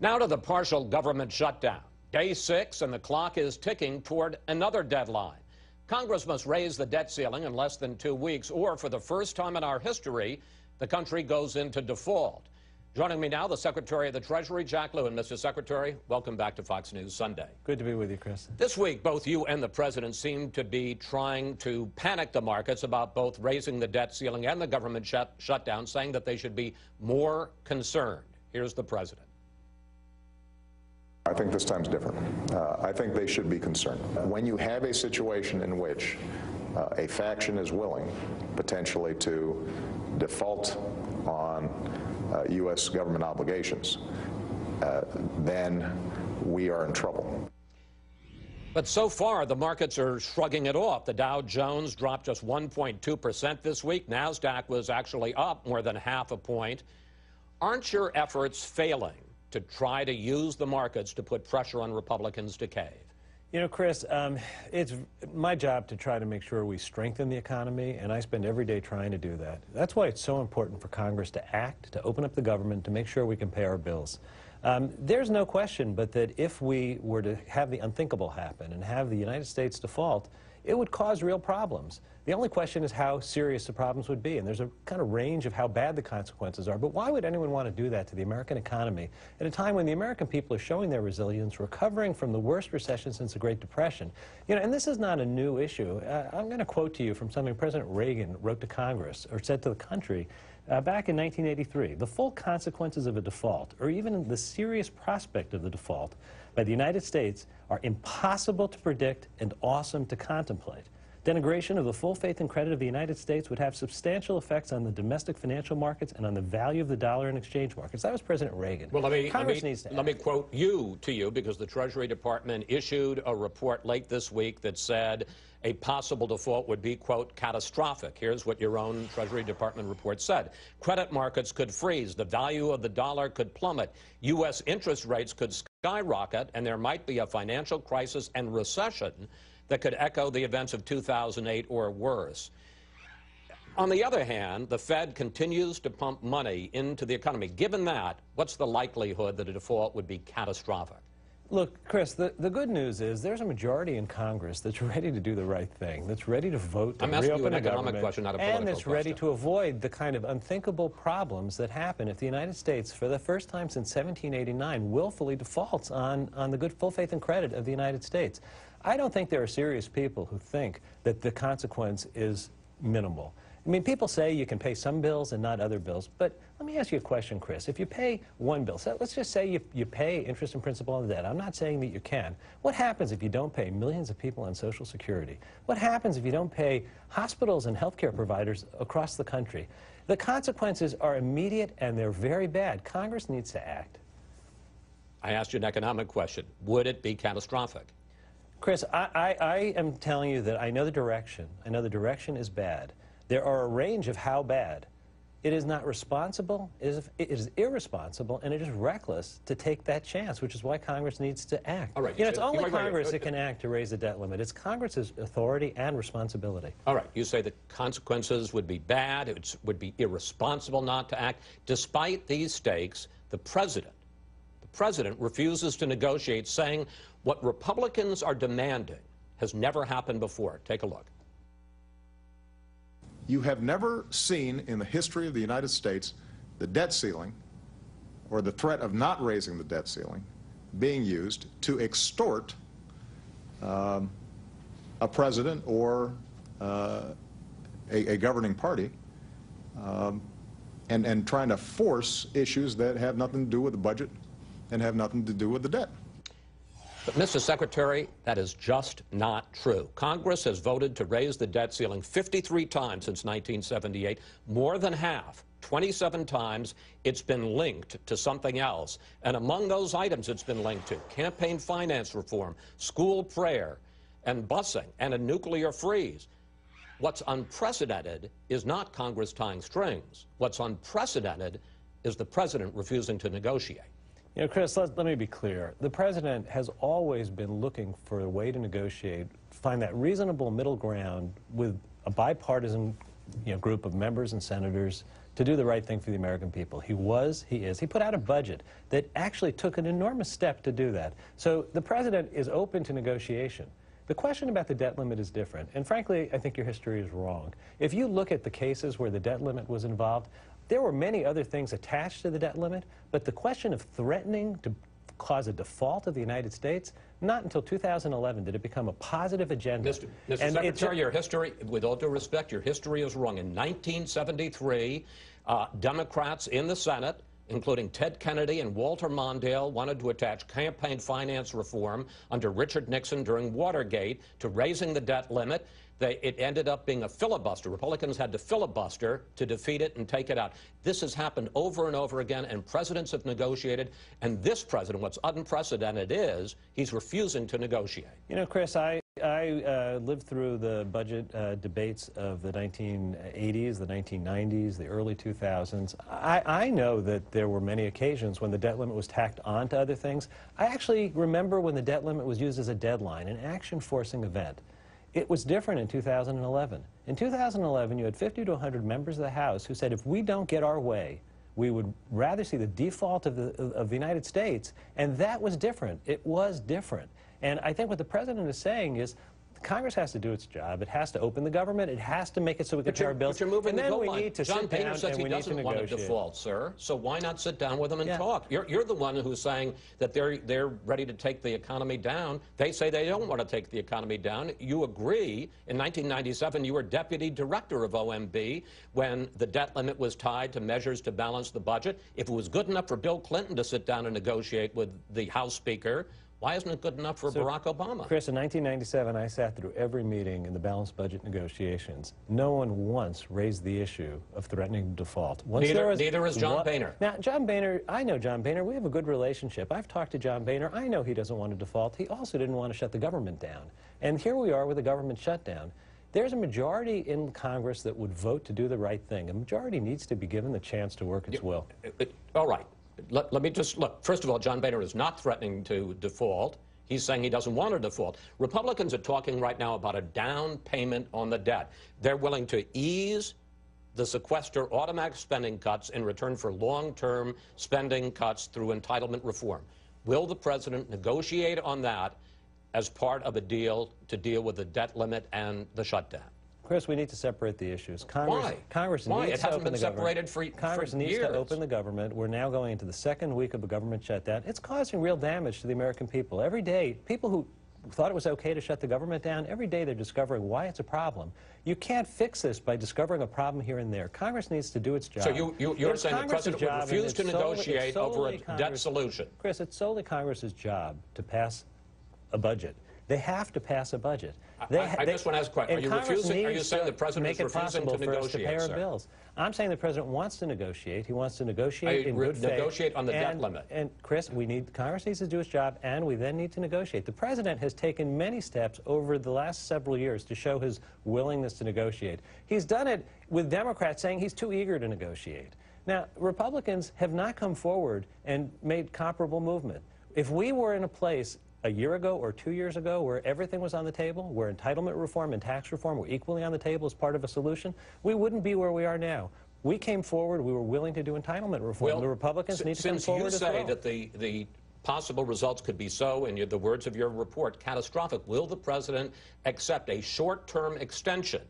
Now to the partial government shutdown. Day 6, and the clock is ticking toward another deadline. Congress must raise the debt ceiling in less than 2 weeks, or for the first time in our history, the country goes into default. Joining me now, the Secretary of the Treasury, Jack Lewin. Mr. Secretary, welcome back to Fox News Sunday. Good to be with you, Chris. This week, both you and the President seem to be trying to panic the markets about both raising the debt ceiling and the government shutdown, saying that they should be more concerned. Here's the President. I think this time's different. I think they should be concerned. When you have a situation in which a faction is willing, potentially, to default on U.S. government obligations, then we are in trouble. But so far, the markets are shrugging it off. The Dow Jones dropped just 1.2% this week. NASDAQ was actually up more than half a point. Aren't your efforts failing to try to use the markets to put pressure on Republicans to cave? You know, Chris, it's my job to try to make sure we strengthen the economy, and I spend every day trying to do that. That's why it's so important for Congress to act, to open up the government, to make sure we can pay our bills. There's no question but that if we were to have the unthinkable happen and have the United States default, it would cause real problems. The only question is how serious the problems would be, and there's a kind of range of how bad the consequences are. But why would anyone want to do that to the American economy at a time when the American people are showing their resilience, recovering from the worst recession since the Great Depression? You know, and this is not a new issue. I'm going to quote to you from something President Reagan wrote to Congress, or said to the country, back in 1983. The full consequences of a default, or even the serious prospect of the default by the United States, are impossible to predict and awesome to contemplate. Denigration of the full faith and credit of the United States would have substantial effects on the domestic financial markets and on the value of the dollar and exchange markets. That was President Reagan. Well, let me quote you, because the Treasury Department issued a report late this week that said a possible default would be, quote, catastrophic. Here's what your own Treasury Department report said. Credit markets could freeze, the value of the dollar could plummet, U.S. interest rates could skyrocket, and there might be a financial crisis and recession that could echo the events of 2008 or worse. On the other hand, the Fed continues to pump money into the economy. Given that, what's the likelihood that a default would be catastrophic? Look, Chris, the good news is there's a majority in Congress that's ready to do the right thing, that's ready to vote to reopen the government, question, not a political and that's ready to avoid the kind of unthinkable problems that happen if the United States, for the first time since 1789, willfully defaults on the good full faith and credit of the United States. I don't think there are serious people who think that the consequence is minimal. I mean, people say you can pay some bills and not other bills, but let me ask you a question, Chris. If you pay one bill, so let's just say you pay interest and principal on the debt. I'm not saying that you can. What happens if you don't pay millions of people on Social Security? What happens if you don't pay hospitals and healthcare providers across the country? The consequences are immediate and they're very bad. Congress needs to act. I asked you an economic question. Would it be catastrophic? Chris, I am telling you that I know the direction. I know the direction is bad. There are a range of how bad. It is not responsible, it is irresponsible, and it is reckless to take that chance, which is why Congress needs to act. All right, you know, it's only Congress that can act to raise the debt limit. It's Congress's authority and responsibility. All right, you say the consequences would be bad, it would be irresponsible not to act. Despite these stakes, the President refuses to negotiate, saying what Republicans are demanding has never happened before. Take a look. You have never seen in the history of the United States the debt ceiling or the threat of not raising the debt ceiling being used to extort a president or a governing party and trying to force issues that have nothing to do with the budget and have nothing to do with the debt. But, Mr. Secretary, that is just not true. Congress has voted to raise the debt ceiling 53 times since 1978, more than half. 27 times it's been linked to something else. And among those items it's been linked to campaign finance reform, school prayer, and busing, and a nuclear freeze. What's unprecedented is not Congress tying strings. What's unprecedented is the President refusing to negotiate. You know, Chris, let me be clear. The President has always been looking for a way to negotiate, find that reasonable middle ground with a bipartisan group of members and senators to do the right thing for the American people. He was, he is. He put out a budget that actually took an enormous step to do that. So the president is open to negotiation. The question about the debt limit is different, and frankly, I think your history is wrong. If you look at the cases where the debt limit was involved, there were many other things attached to the debt limit, but the question of threatening to cause a default of the United States, not until 2011 did it become a positive agenda. Mr. Secretary, your history, with all due respect, your history is wrong. In 1973, Democrats in the Senate, including Ted Kennedy and Walter Mondale, wanted to attach campaign finance reform under Richard Nixon during Watergate to raising the debt limit. It ended up being a filibuster. Republicans had to filibuster to defeat it and take it out. This has happened over and over again, and presidents have negotiated. And this president, what's unprecedented is, he's refusing to negotiate. You know, Chris, I lived through the budget debates of the 1980s, the 1990s, the early 2000s. I know that there were many occasions when the debt limit was tacked on to other things. I actually remember when the debt limit was used as a deadline, an action-forcing event. It was different in 2011. In 2011, you had 50 to 100 members of the House who said if we don't get our way, we would rather see the default of the United States, and that was different. It was different. And I think what the president is saying is Congress has to do its job. It has to open the government. It has to make it so we can pay our bills. But you're moving and the then goal we line. need to John sit Boehner down says and he we need to doesn't want to negotiate. default, sir. So why not sit down with them and Yeah. talk? You're the one who's saying that they're ready to take the economy down. They say they don't want to take the economy down. You agree. In 1997, you were deputy director of OMB when the debt limit was tied to measures to balance the budget. If it was good enough for Bill Clinton to sit down and negotiate with the House Speaker, why isn't it good enough for Barack Obama? Chris, in 1997, I sat through every meeting in the balanced budget negotiations. No one once raised the issue of threatening default. Neither is John Boehner. Now, John Boehner, I know John Boehner. We have a good relationship. I've talked to John Boehner. I know he doesn't want to default. He also didn't want to shut the government down. And here we are with a government shutdown. There's a majority in Congress that would vote to do the right thing. A majority needs to be given the chance to work its will. All right. Let me just look. First of all, John Boehner is not threatening to default. He's saying he doesn't want to default. Republicans are talking right now about a down payment on the debt. They're willing to ease the sequester automatic spending cuts in return for long-term spending cuts through entitlement reform. Will the president negotiate on that as part of a deal to deal with the debt limit and the shutdown? Chris, we need to separate the issues. Why? Congress Why? needs It to hasn't open been the separated government. for Congress needs years. to open the government. We're now going into the second week of a government shutdown. It's causing real damage to the American people. Every day, people who thought it was okay to shut the government down, every day they're discovering why it's a problem. You can't fix this by discovering a problem here and there. Congress needs to do its job. So you're saying the president would refuse to negotiate over a debt solution? Chris, it's solely Congress's job to pass a budget. They have to pass a budget. I just want to ask a question. Are you refusing? Are you saying the president is refusing to negotiate, pay our sir? bills? I'm saying the president wants to negotiate. He wants to negotiate in good faith. Negotiate on the debt limit. And Chris, Congress needs to do its job, and we then need to negotiate. The president has taken many steps over the last several years to show his willingness to negotiate. He's done it with Democrats saying he's too eager to negotiate. Now, Republicans have not come forward and made comparable movement. If we were in a place a year ago or 2 years ago where everything was on the table, where entitlement reform and tax reform were equally on the table as part of a solution, we wouldn't be where we are now. We came forward. We were willing to do entitlement reform. Well, the Republicans need to come forward as well. Since you say that the possible results could be so, in the words of your report, catastrophic, will the president accept a short-term extension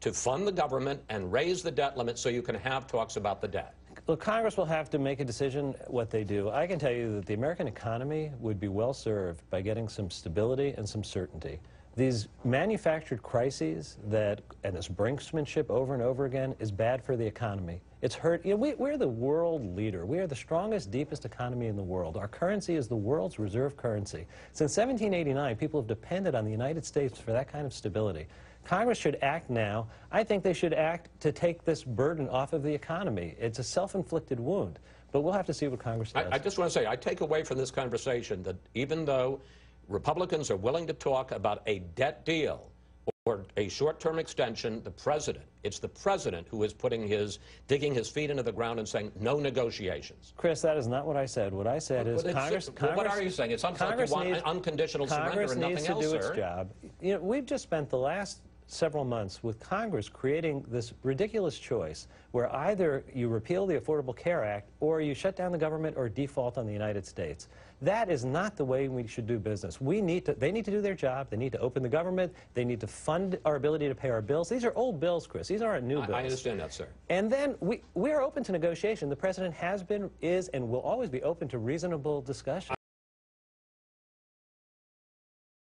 to fund the government and raise the debt limit so you can have talks about the debt? Look, Congress will have to make a decision what they do. I can tell you that the American economy would be well served by getting some stability and some certainty. These manufactured crises and this brinksmanship over and over again is bad for the economy. It's hurt. You know, we're the world leader. We are the strongest, deepest economy in the world. Our currency is the world's reserve currency. Since 1789, people have depended on the United States for that kind of stability. Congress should act now. I think they should act to take this burden off of the economy. It's a self-inflicted wound, but we'll have to see what Congress does. I just want to say, I take away from this conversation that even though Republicans are willing to talk about a debt deal or a short-term extension, it's the president who is digging his feet into the ground and saying no negotiations. Chris, that is not what I said. What I said is Congress. What are you saying? It sounds like you want unconditional surrender and nothing else, sir. Congress needs to do its job. You know, we've just spent the last several months with Congress creating this ridiculous choice where either you repeal the Affordable Care Act or you shut down the government or default on the United States. That is not the way we should do business. They need to do their job. They need to open the government. They need to fund our ability to pay our bills. These are old bills, Chris. These aren't new bills. I understand that, sir. And then we are open to negotiation. The president has been, is, and will always be open to reasonable discussion.